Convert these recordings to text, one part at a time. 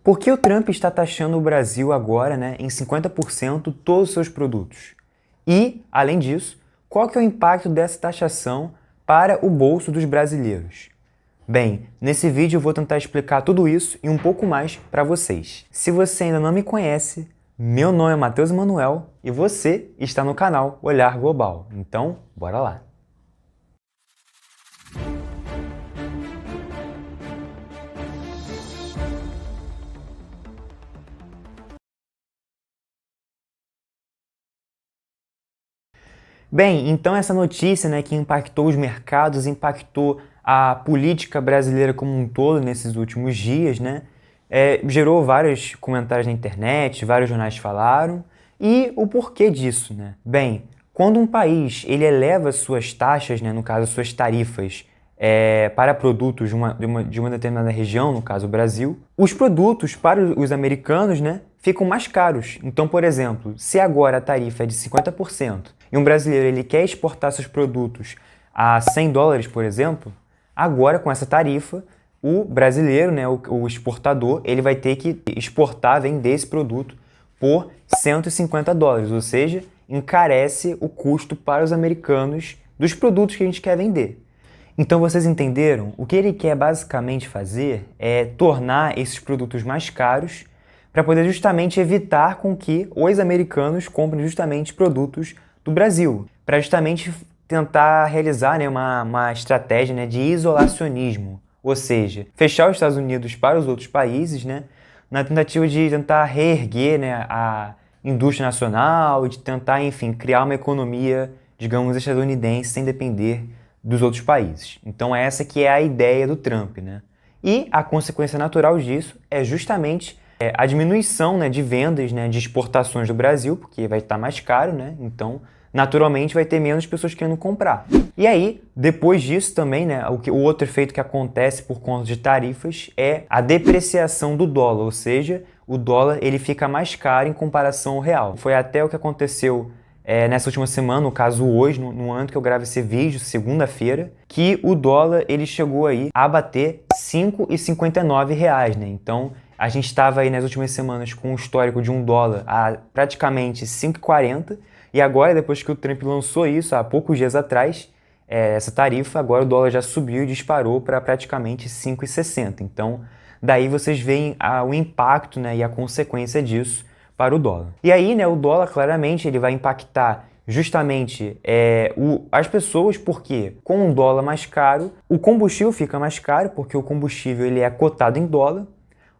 Por que o Trump está taxando o Brasil agora, né, em 50% todos os seus produtos? E, além disso, qual que é o impacto dessa taxação para o bolso dos brasileiros? Bem, nesse vídeo eu vou tentar explicar tudo isso e um pouco mais para vocês. Se você ainda não me conhece, meu nome é Matheus Emanuel e você está no canal Olhar Global. Então, bora lá! Bem, então essa notícia, né, que impactou os mercados, impactou a política brasileira como um todo nesses últimos dias, né, gerou vários comentários na internet, vários jornais falaram, e o porquê disso, né? Bem, quando um país ele eleva suas taxas, né, no caso suas tarifas, para produtos de uma determinada região, no caso o Brasil, os produtos para os americanos, né, ficam mais caros. Então, por exemplo, se agora a tarifa é de 50% e um brasileiro ele quer exportar seus produtos a $100, por exemplo, agora com essa tarifa, o brasileiro, né, o exportador, ele vai ter que exportar, vender esse produto por $150, ou seja, encarece o custo para os americanos dos produtos que a gente quer vender. Então vocês entenderam? O que ele quer basicamente fazer é tornar esses produtos mais caros para poder justamente evitar com que os americanos comprem justamente produtos do Brasil, para justamente tentar realizar, né, uma estratégia, né, de isolacionismo, ou seja, fechar os Estados Unidos para os outros países, né, na tentativa de tentar reerguer, né, a indústria nacional e de tentar, enfim, criar uma economia, digamos, estadunidense sem depender dos outros países. Então essa que é a ideia do Trump, né? E a consequência natural disso é justamente a diminuição, né, de vendas, né, de exportações do Brasil, porque vai estar mais caro, né? Então, naturalmente, vai ter menos pessoas querendo comprar. E aí, depois disso também, né, o outro efeito que acontece por conta de tarifas é a depreciação do dólar, ou seja, o dólar ele fica mais caro em comparação ao real. Foi até o que aconteceu nessa última semana, no caso hoje, no ano que eu gravo esse vídeo, segunda-feira, que o dólar ele chegou aí a bater R$ 5,59, né? Então, a gente estava aí nas últimas semanas com um histórico de $1 a praticamente 5,40 e agora, depois que o Trump lançou isso, há poucos dias atrás, essa tarifa, agora o dólar já subiu e disparou para praticamente 5,60. Então, daí vocês veem o impacto, né, e a consequência disso para o dólar. E aí, né, o dólar claramente ele vai impactar justamente as pessoas, porque com um dólar mais caro, o combustível fica mais caro, porque o combustível ele é cotado em dólar.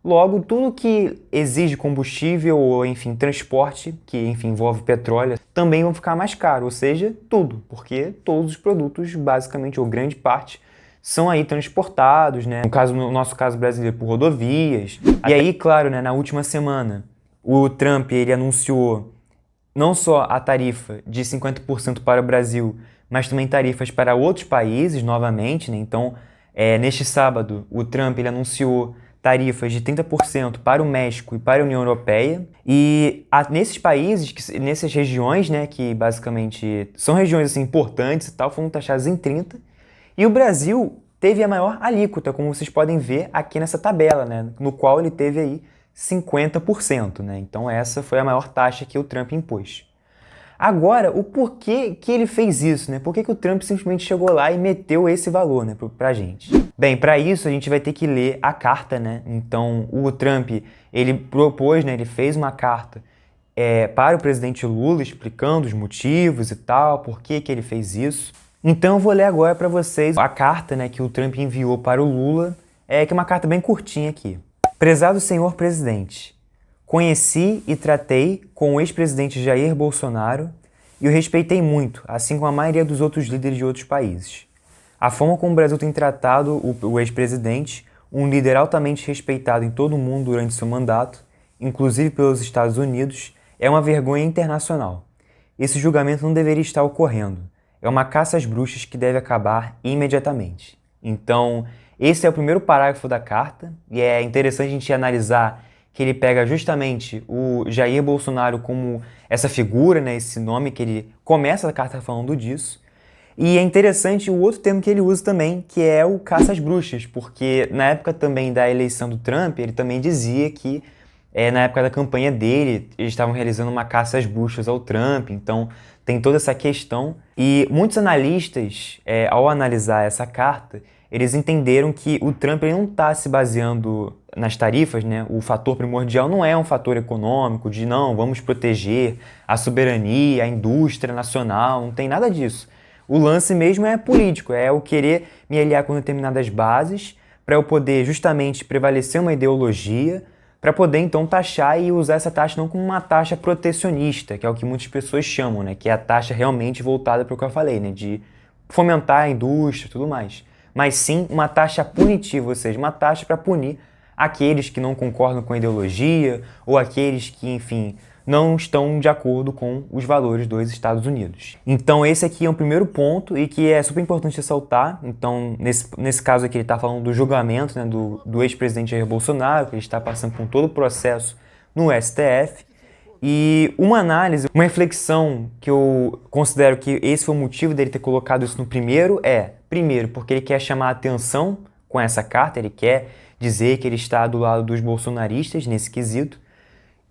Logo, tudo que exige combustível ou, enfim, transporte, que, enfim, envolve petróleo, também vão ficar mais caro, ou seja, tudo, porque todos os produtos, basicamente, ou grande parte, são aí transportados, né? No nosso caso brasileiro, por rodovias. E aí, claro, né, na última semana, o Trump ele anunciou não só a tarifa de 50% para o Brasil, mas também tarifas para outros países, novamente, né? Então, neste sábado, o Trump ele anunciou tarifas de 30% para o México e para a União Europeia. E nesses países, nessas regiões, né, que basicamente são regiões assim, importantes e tal, foram taxadas em 30%. E o Brasil teve a maior alíquota, como vocês podem ver aqui nessa tabela, né, no qual ele teve aí 50%, né? Então essa foi a maior taxa que o Trump impôs. Agora, o porquê que ele fez isso, né? Por que o Trump simplesmente chegou lá e meteu esse valor, né, pra gente? Bem, para isso a gente vai ter que ler a carta, né? Então, o Trump, ele propôs, né, ele fez uma carta para o presidente Lula explicando os motivos e tal, por que ele fez isso. Então, eu vou ler agora para vocês a carta, né, que o Trump enviou para o Lula, que é uma carta bem curtinha aqui. Prezado senhor presidente, conheci e tratei com o ex-presidente Jair Bolsonaro e o respeitei muito, assim como a maioria dos outros líderes de outros países. A forma como o Brasil tem tratado o ex-presidente, um líder altamente respeitado em todo o mundo durante seu mandato, inclusive pelos Estados Unidos, é uma vergonha internacional. Esse julgamento não deveria estar ocorrendo. É uma caça às bruxas que deve acabar imediatamente. Então, esse é o primeiro parágrafo da carta, e é interessante a gente analisar que ele pega justamente o Jair Bolsonaro como essa figura, né, esse nome que ele começa a carta falando disso. E é interessante o outro termo que ele usa também, que é o caça às bruxas, porque na época também da eleição do Trump, ele também dizia que na época da campanha dele, eles estavam realizando uma caça às bruxas ao Trump, então tem toda essa questão. E muitos analistas, ao analisar essa carta, eles entenderam que o Trump ele não está se baseando nas tarifas, né? O fator primordial não é um fator econômico, de não, vamos proteger a soberania, a indústria nacional, não tem nada disso. O lance mesmo é político, é eu querer me aliar com determinadas bases para eu poder justamente prevalecer uma ideologia, para poder então taxar e usar essa taxa não como uma taxa protecionista, que é o que muitas pessoas chamam, né? Que é a taxa realmente voltada para o que eu falei, né? De fomentar a indústria e tudo mais. Mas sim uma taxa punitiva, ou seja, uma taxa para punir aqueles que não concordam com a ideologia ou aqueles que, enfim, não estão de acordo com os valores dos Estados Unidos. Então esse aqui é um primeiro ponto e que é super importante ressaltar. Então nesse caso aqui ele está falando do julgamento, né, do ex-presidente Jair Bolsonaro, que ele está passando por todo o processo no STF. E uma análise, uma reflexão que eu considero que esse foi o motivo dele ter colocado isso no primeiro primeiro, porque ele quer chamar a atenção com essa carta, ele quer dizer que ele está do lado dos bolsonaristas nesse quesito.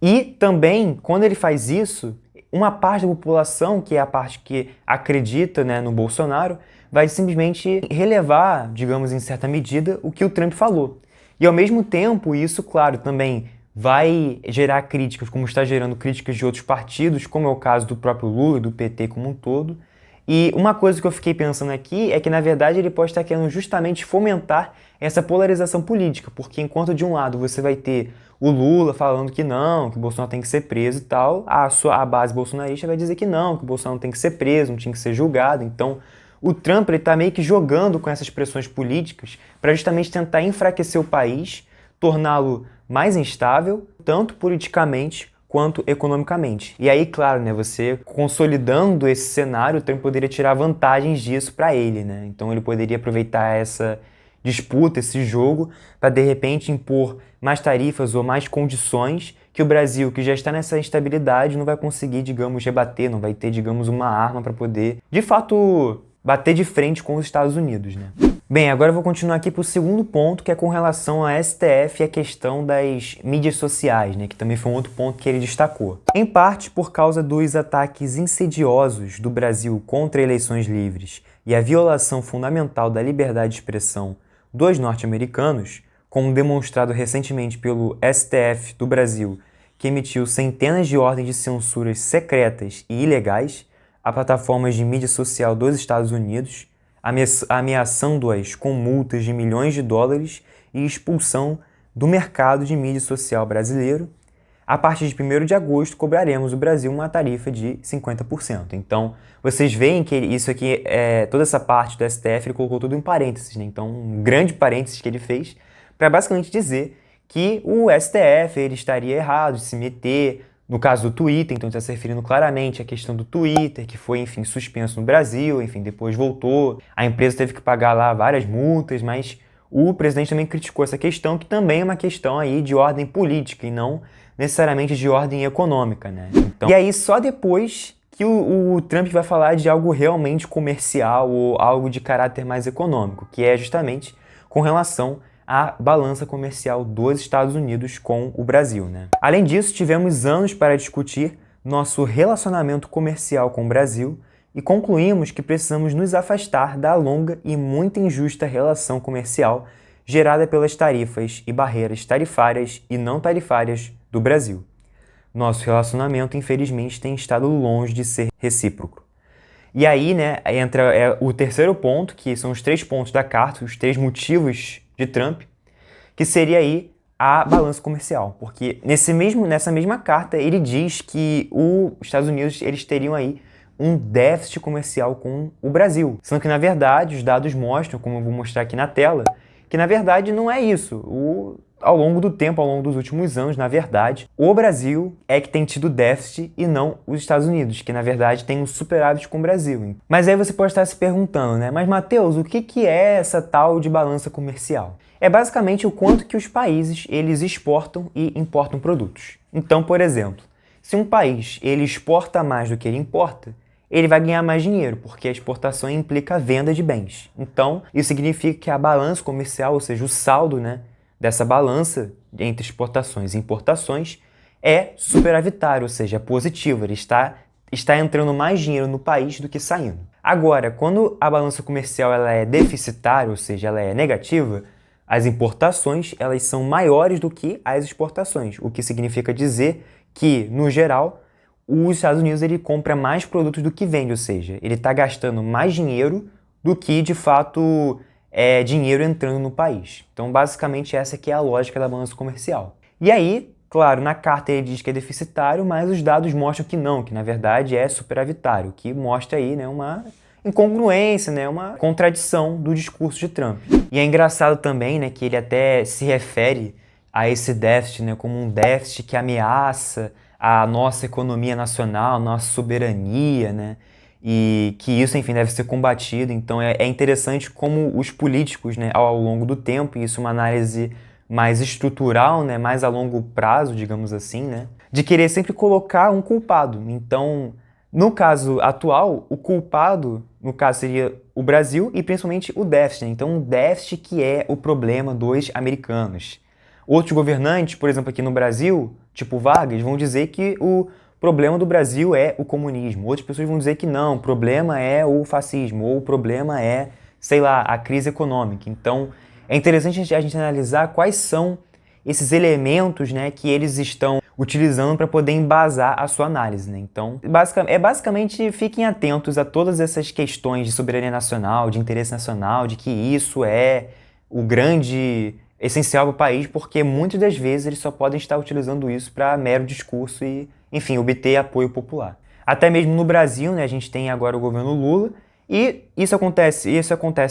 E também, quando ele faz isso, uma parte da população, que é a parte que acredita, né, no Bolsonaro, vai simplesmente relevar, digamos, em certa medida, o que o Trump falou. E ao mesmo tempo, isso, claro, também vai gerar críticas, como está gerando críticas de outros partidos, como é o caso do próprio Lula e do PT como um todo. E uma coisa que eu fiquei pensando aqui é que, na verdade, ele pode estar querendo justamente fomentar essa polarização política, porque enquanto de um lado você vai ter o Lula falando que não, que o Bolsonaro tem que ser preso e tal, a base bolsonarista vai dizer que não, que o Bolsonaro não tem que ser preso, não tinha que ser julgado. Então, o Trump está meio que jogando com essas pressões políticas para justamente tentar enfraquecer o país, torná-lo mais instável, tanto politicamente quanto economicamente. E aí, claro, né, você consolidando esse cenário, o Trump poderia tirar vantagens disso para ele, né? Então ele poderia aproveitar essa disputa, esse jogo, para de repente impor mais tarifas ou mais condições que o Brasil, que já está nessa instabilidade, não vai conseguir, digamos, rebater, não vai ter, digamos, uma arma para poder, de fato, bater de frente com os Estados Unidos, né? Bem, agora eu vou continuar aqui para o segundo ponto, que é com relação à STF e a questão das mídias sociais, né, que também foi um outro ponto que ele destacou. Em parte por causa dos ataques insidiosos do Brasil contra eleições livres e a violação fundamental da liberdade de expressão dos norte-americanos, como demonstrado recentemente pelo STF do Brasil, que emitiu centenas de ordens de censuras secretas e ilegais a plataformas de mídia social dos Estados Unidos, ameaçando-as com multas de milhões de dólares e expulsão do mercado de mídia social brasileiro. A partir de 1º de agosto, cobraremos o Brasil uma tarifa de 50%. Então, vocês veem que isso aqui, toda essa parte do STF, ele colocou tudo em parênteses, né? Então, um grande parênteses que ele fez para basicamente dizer que o STF ele estaria errado de se meter. No caso do Twitter, então está se referindo claramente à questão do Twitter, que foi, enfim, suspenso no Brasil, enfim, depois voltou. A empresa teve que pagar lá várias multas, mas o presidente também criticou essa questão, que também é uma questão aí de ordem política e não necessariamente de ordem econômica, né? Então, e aí só depois que o Trump vai falar de algo realmente comercial ou algo de caráter mais econômico, que é justamente com relação a balança comercial dos Estados Unidos com o Brasil, né? Além disso, tivemos anos para discutir nosso relacionamento comercial com o Brasil e concluímos que precisamos nos afastar da longa e muito injusta relação comercial gerada pelas tarifas e barreiras tarifárias e não tarifárias do Brasil. Nosso relacionamento, infelizmente, tem estado longe de ser recíproco. E aí, né, entra o terceiro ponto, que são os 3 pontos da carta, os 3 motivos de Trump, que seria aí a balança comercial, porque nessa mesma carta ele diz que os Estados Unidos eles teriam aí um déficit comercial com o Brasil, sendo que na verdade os dados mostram, como eu vou mostrar aqui na tela, que na verdade não é isso. Ao longo do tempo, ao longo dos últimos anos, na verdade, o Brasil é que tem tido déficit e não os Estados Unidos, que na verdade tem um superávit com o Brasil. Mas aí você pode estar se perguntando, né? Mas Matheus, o que é essa tal de balança comercial? É basicamente o quanto que os países eles exportam e importam produtos. Então, por exemplo, se um país ele exporta mais do que ele importa, ele vai ganhar mais dinheiro, porque a exportação implica a venda de bens. Então, isso significa que a balança comercial, ou seja, o saldo, né, dessa balança entre exportações e importações é superavitário, ou seja, é positivo. Ele está entrando mais dinheiro no país do que saindo. Agora, quando a balança comercial ela é deficitária, ou seja, ela é negativa, as importações elas são maiores do que as exportações, o que significa dizer que, no geral, os Estados Unidos ele compra mais produtos do que vende, ou seja, ele está gastando mais dinheiro do que, de fato, é dinheiro entrando no país. Então, basicamente, essa aqui é a lógica da balança comercial. E aí, claro, na carta ele diz que é deficitário, mas os dados mostram que não, que na verdade é superavitário, que mostra aí, né, uma incongruência, né, uma contradição do discurso de Trump. E é engraçado também, né, que ele até se refere a esse déficit, né, como um déficit que ameaça a nossa economia nacional, nossa soberania, né, e que isso, enfim, deve ser combatido. Então é interessante como os políticos, né, ao longo do tempo, e isso é uma análise mais estrutural, né, mais a longo prazo, digamos assim, né, de querer sempre colocar um culpado. Então, no caso atual, o culpado, no caso, seria o Brasil e principalmente o déficit, né? Então, um déficit que é o problema dos americanos. Outros governantes, por exemplo, aqui no Brasil, tipo Vargas, vão dizer que o problema do Brasil é o comunismo. Outras pessoas vão dizer que não, o problema é o fascismo, ou o problema é, sei lá, a crise econômica. Então, é interessante a gente analisar quais são esses elementos, né, que eles estão utilizando para poder embasar a sua análise, né? Então, basicamente fiquem atentos a todas essas questões de soberania nacional, de interesse nacional, de que isso é o grande essencial para o país, porque muitas das vezes eles só podem estar utilizando isso para mero discurso e, enfim, obter apoio popular. Até mesmo no Brasil, né, a gente tem agora o governo Lula, e isso acontece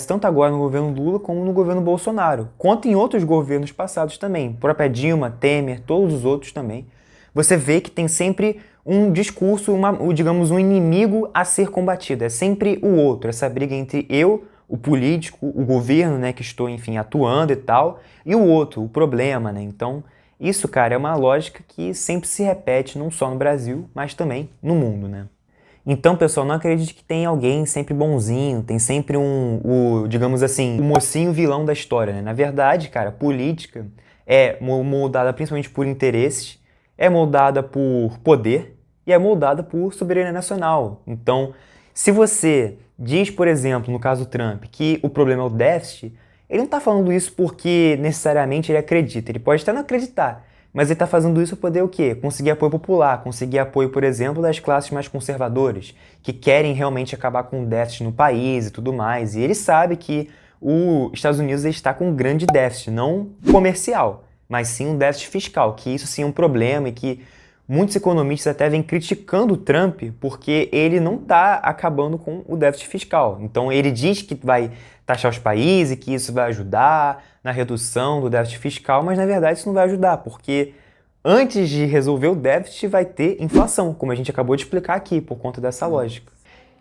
tanto agora no governo Lula como no governo Bolsonaro, quanto em outros governos passados também, a própria Dilma, Temer, todos os outros também. Você vê que tem sempre um discurso, digamos, um inimigo a ser combatido. É sempre o outro, essa briga entre eu, o político, o governo, né, que estou, enfim, atuando e tal, e o outro, o problema, né? Então, isso, cara, é uma lógica que sempre se repete, não só no Brasil, mas também no mundo, né? Então, pessoal, não acredite que tem alguém sempre bonzinho, tem sempre digamos assim, o mocinho vilão da história, né? Na verdade, cara, política é moldada principalmente por interesses, é moldada por poder e é moldada por soberania nacional. Então, se você diz, por exemplo, no caso Trump, que o problema é o déficit, ele não está falando isso porque necessariamente ele acredita, ele pode até não acreditar, mas ele está fazendo isso para poder o quê? Conseguir apoio popular, conseguir apoio, por exemplo, das classes mais conservadoras, que querem realmente acabar com o déficit no país e tudo mais. E ele sabe que os Estados Unidos está com um grande déficit, não comercial, mas sim um déficit fiscal, que isso sim é um problema e que muitos economistas até vêm criticando o Trump porque ele não está acabando com o déficit fiscal. Então ele diz que vai taxar os países, que isso vai ajudar na redução do déficit fiscal, mas na verdade isso não vai ajudar, porque antes de resolver o déficit vai ter inflação, como a gente acabou de explicar aqui, por conta dessa lógica.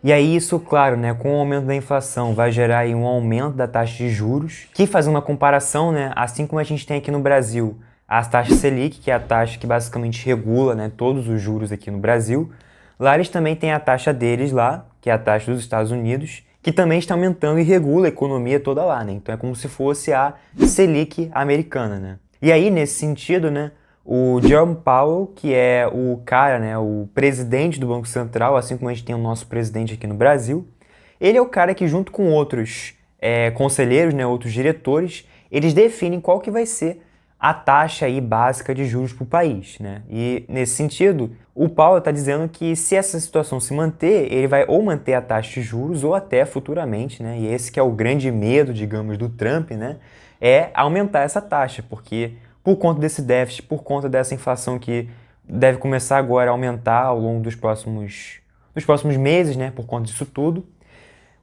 E aí isso, claro, né, com o aumento da inflação vai gerar aí um aumento da taxa de juros, que faz uma comparação, né, assim como a gente tem aqui no Brasil, as taxas Selic, que é a taxa que basicamente regula, né, todos os juros aqui no Brasil, lá eles também têm a taxa deles lá, que é a taxa dos Estados Unidos, que também está aumentando e regula a economia toda lá, né? Então é como se fosse a Selic americana, né? E aí, nesse sentido, né, o Jerome Powell, que é o cara, né, o presidente do Banco Central, assim como a gente tem o nosso presidente aqui no Brasil, ele é o cara que, junto com outros conselheiros, né, outros diretores, eles definem qual que vai ser a taxa aí básica de juros para o país, né? E nesse sentido, o Powell está dizendo que se essa situação se manter, ele vai ou manter a taxa de juros ou até futuramente, né? E esse que é o grande medo, digamos, do Trump, né? É aumentar essa taxa, porque por conta desse déficit, por conta dessa inflação que deve começar agora a aumentar ao longo dos próximos meses, né? Por conta disso tudo.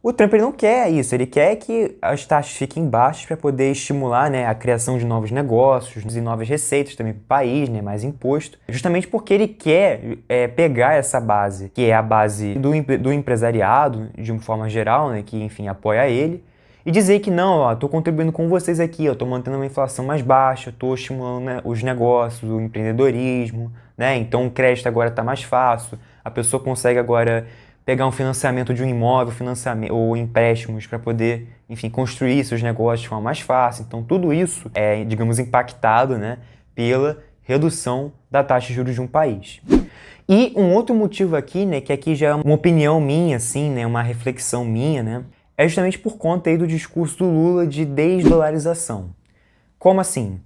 O Trump ele não quer isso, ele quer que as taxas fiquem baixas para poder estimular, né, a criação de novos negócios e novas receitas também para o país, né, mais imposto, justamente porque ele quer pegar essa base, que é a base do empresariado, de uma forma geral, né, que, enfim, apoia ele, e dizer que não, ó, estou contribuindo com vocês aqui, estou mantendo uma inflação mais baixa, estou estimulando, né, os negócios, o empreendedorismo, né, então o crédito agora está mais fácil, a pessoa consegue agora pegar um financiamento de um imóvel, financiamento, ou empréstimos para poder, enfim, construir seus negócios de forma mais fácil. Então, tudo isso é, digamos, impactado, né, pela redução da taxa de juros de um país. E um outro motivo aqui, né, que aqui já é uma opinião minha, assim, né, uma reflexão minha, né, é justamente por conta aí do discurso do Lula de desdolarização. Como assim?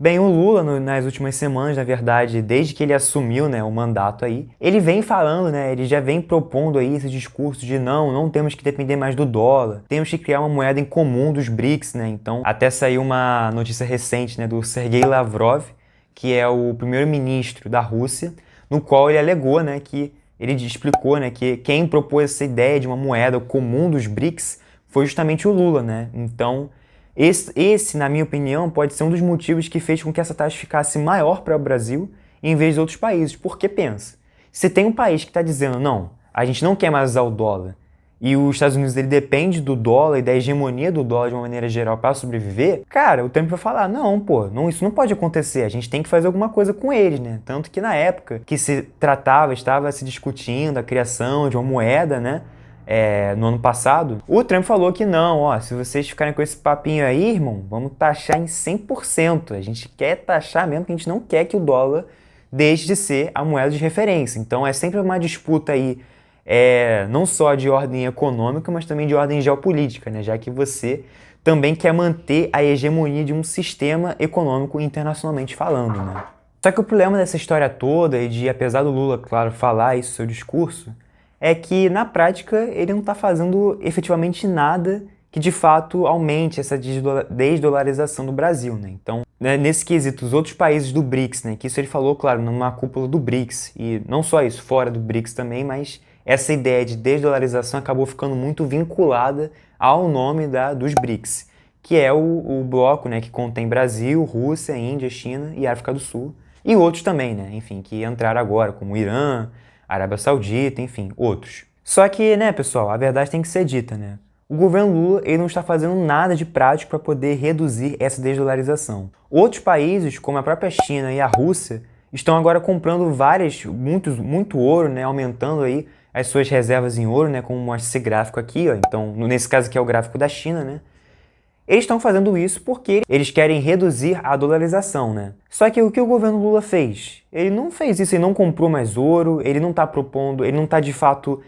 Bem, o Lula, nas últimas semanas, na verdade, desde que ele assumiu, né, o mandato aí, ele vem falando, né, ele já vem propondo aí esse discurso de não temos que depender mais do dólar, temos que criar uma moeda em comum dos BRICS, né, então até saiu uma notícia recente, né, do Sergei Lavrov, que é o primeiro-ministro da Rússia, no qual ele alegou, né, que ele explicou, né, que quem propôs essa ideia de uma moeda comum dos BRICS foi justamente o Lula, né, então esse, na minha opinião, pode ser um dos motivos que fez com que essa taxa ficasse maior para o Brasil em vez de outros países. Porque pensa, se tem um país que está dizendo, não, a gente não quer mais usar o dólar, e os Estados Unidos ele depende do dólar e da hegemonia do dólar de uma maneira geral para sobreviver, cara, o Trump vai falar, não, pô, isso não pode acontecer, a gente tem que fazer alguma coisa com eles, né? Tanto que na época que estava se discutindo a criação de uma moeda, né? No ano passado, o Trump falou que não, ó, se vocês ficarem com esse papinho aí, irmão, vamos taxar em 100%. A gente quer taxar mesmo, que a gente não quer que o dólar deixe de ser a moeda de referência. Então é sempre uma disputa aí, não só de ordem econômica, mas também de ordem geopolítica, né? Já que você também quer manter a hegemonia de um sistema econômico internacionalmente falando, né? Só que o problema dessa história toda, e de, apesar do Lula, claro, falar isso no seu discurso, é que, na prática, ele não está fazendo efetivamente nada que, de fato, aumente essa desdolarização do Brasil, né? Então, né, nesse quesito, os outros países do BRICS, né, que isso ele falou, claro, numa cúpula do BRICS, e não só isso, fora do BRICS também, mas essa ideia de desdolarização acabou ficando muito vinculada ao nome dos BRICS, que é o bloco, né, que contém Brasil, Rússia, Índia, China e África do Sul, e outros também, né, enfim, que entraram agora, como o Irã, Arábia Saudita, enfim, outros. Só que, né, pessoal, a verdade tem que ser dita, né? O governo Lula ele não está fazendo nada de prático para poder reduzir essa desdolarização. Outros países, como a própria China e a Rússia, estão agora comprando muito ouro, né, aumentando aí as suas reservas em ouro, né, como mostra esse gráfico aqui, ó. Então, nesse caso aqui é o gráfico da China, né? Eles estão fazendo isso porque eles querem reduzir a dolarização, né? Só que o que o governo Lula fez? Ele não fez isso, ele não comprou mais ouro, ele não está propondo, ele não está de fato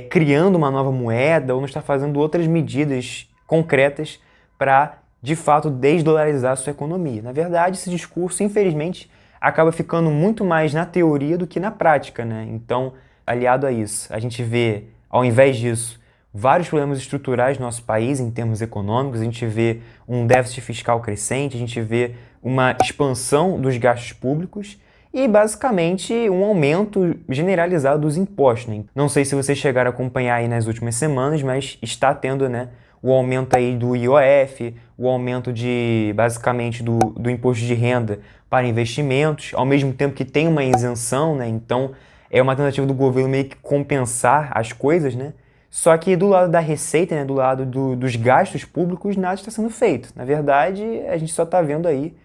criando uma nova moeda ou não está fazendo outras medidas concretas para, de fato, desdolarizar a sua economia. Na verdade, esse discurso, infelizmente, acaba ficando muito mais na teoria do que na prática, né? Então, aliado a isso, a gente vê, ao invés disso, vários problemas estruturais no nosso país em termos econômicos, a gente vê um déficit fiscal crescente, a gente vê uma expansão dos gastos públicos e basicamente um aumento generalizado dos impostos, né? Não sei se vocês chegaram a acompanhar aí nas últimas semanas, mas está tendo, né, o aumento aí do IOF, o aumento basicamente do imposto de renda para investimentos, ao mesmo tempo que tem uma isenção, né? Então é uma tentativa do governo meio que compensar as coisas, né? Só que do lado da receita, né, do lado dos gastos públicos, nada está sendo feito. Na verdade, a gente só está vendo aí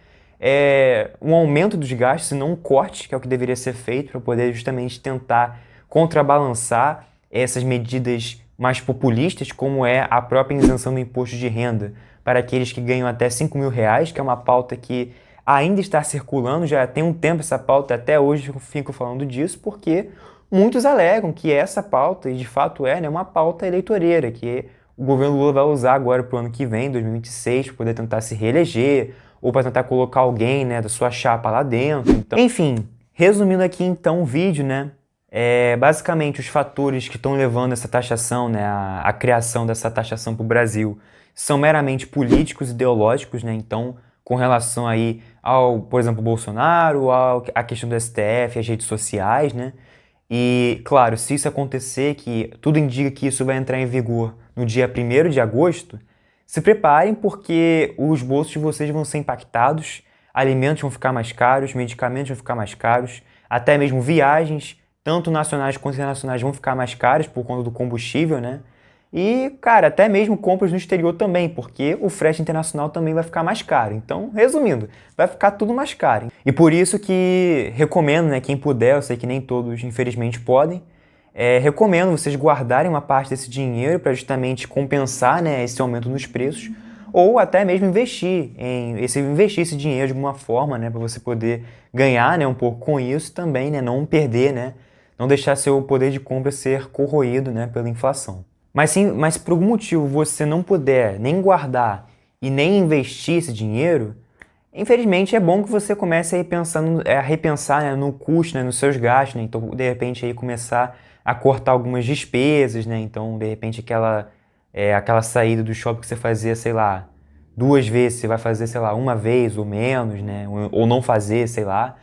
um aumento dos gastos, e não um corte, que é o que deveria ser feito para poder justamente tentar contrabalançar essas medidas mais populistas, como é a própria isenção do imposto de renda para aqueles que ganham até R$ 5.000, que é uma pauta que ainda está circulando, já tem um tempo essa pauta, até hoje eu fico falando disso, porque muitos alegam que essa pauta, e de fato né, uma pauta eleitoreira, que o governo Lula vai usar agora para o ano que vem, 2026, para poder tentar se reeleger, ou para tentar colocar alguém, né, da sua chapa lá dentro. Então, enfim, resumindo aqui então o vídeo, né, basicamente os fatores que estão levando essa taxação, né, a criação dessa taxação para o Brasil, são meramente políticos, ideológicos, né, então com relação aí ao, por exemplo, Bolsonaro, à questão do STF, as redes sociais, né, e, claro, se isso acontecer, que tudo indica que isso vai entrar em vigor no dia 1º de agosto, se preparem porque os bolsos de vocês vão ser impactados, alimentos vão ficar mais caros, medicamentos vão ficar mais caros, até mesmo viagens, tanto nacionais quanto internacionais, vão ficar mais caras por conta do combustível, né? E, cara, até mesmo compras no exterior também, porque o frete internacional também vai ficar mais caro. Então, resumindo, vai ficar tudo mais caro. E por isso que recomendo, né, quem puder, eu sei que nem todos, infelizmente, podem, recomendo vocês guardarem uma parte desse dinheiro para justamente compensar, né, esse aumento nos preços, ou até mesmo investir esse dinheiro de alguma forma, né, para você poder ganhar, né, um pouco com isso também, né, não perder, né, não deixar seu poder de compra ser corroído, né, pela inflação. Mas por algum motivo você não puder nem guardar e nem investir esse dinheiro, infelizmente é bom que você comece a repensar, né, no custo, né, nos seus gastos, né, então de repente aí começar a cortar algumas despesas, né, então de repente aquela saída do shopping que você fazia, sei lá, 2 vezes, você vai fazer, sei lá, uma vez ou menos, né, ou não fazer, sei lá,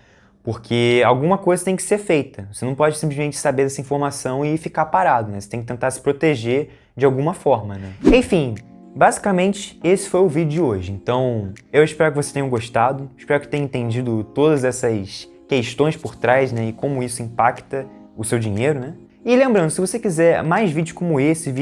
porque alguma coisa tem que ser feita. Você não pode simplesmente saber dessa informação e ficar parado, né? Você tem que tentar se proteger de alguma forma, né? Enfim, basicamente esse foi o vídeo de hoje. Então, eu espero que vocês tenham gostado, espero que tenham entendido todas essas questões por trás, né? E como isso impacta o seu dinheiro, né? E lembrando, se você quiser mais vídeos como esse,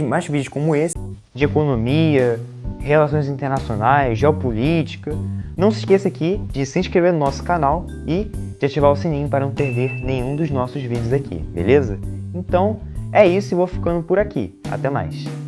mais vídeos como esse, de economia, relações internacionais, geopolítica, não se esqueça aqui de se inscrever no nosso canal e de ativar o sininho para não perder nenhum dos nossos vídeos aqui, beleza? Então, é isso e vou ficando por aqui. Até mais!